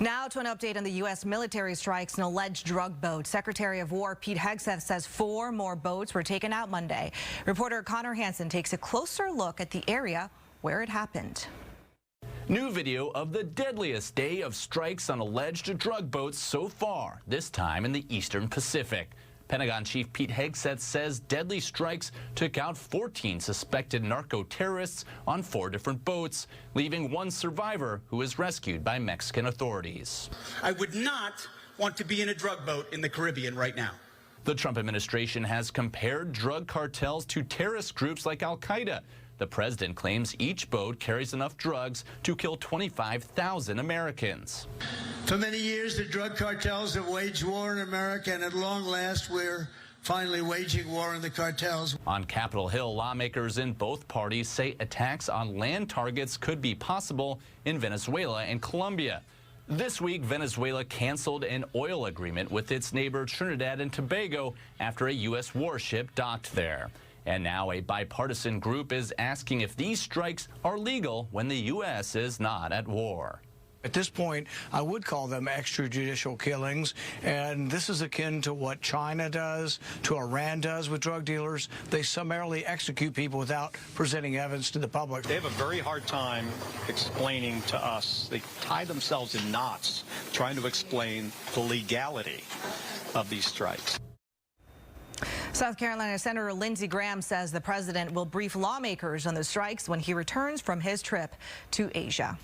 Now to an update on the U.S. military strikes and alleged drug boat. Secretary of War Pete Hegseth says 4 more boats were taken out Monday. Reporter Connor Hansen takes a closer look at the area where it happened. New video of the deadliest day of strikes on alleged drug boats so far, this time in the Eastern Pacific. Pentagon Chief Pete Hegseth says deadly strikes took out 14 suspected narco-terrorists on 4 different boats, leaving 1 survivor who was rescued by Mexican authorities. I would not want to be in a drug boat in the Caribbean right now. The Trump administration has compared drug cartels to terrorist groups like Al-Qaeda. The president claims each boat carries enough drugs to kill 25,000 Americans. For many years, the drug cartels have waged war in America, and at long last, we're finally waging war on the cartels. On Capitol Hill, lawmakers in both parties say attacks on land targets could be possible in Venezuela and Colombia. This week, Venezuela canceled an oil agreement with its neighbor Trinidad and Tobago after a U.S. warship docked there. And now a bipartisan group is asking if these strikes are legal when the U.S. is not at war. At this point, I would call them extrajudicial killings, and this is akin to what China does, to Iran does with drug dealers. They summarily execute people without presenting evidence to the public. They have a very hard time explaining to us. They tie themselves in knots trying to explain the legality of these strikes. South Carolina Senator Lindsey Graham says the president will brief lawmakers on the strikes when he returns from his trip to Asia.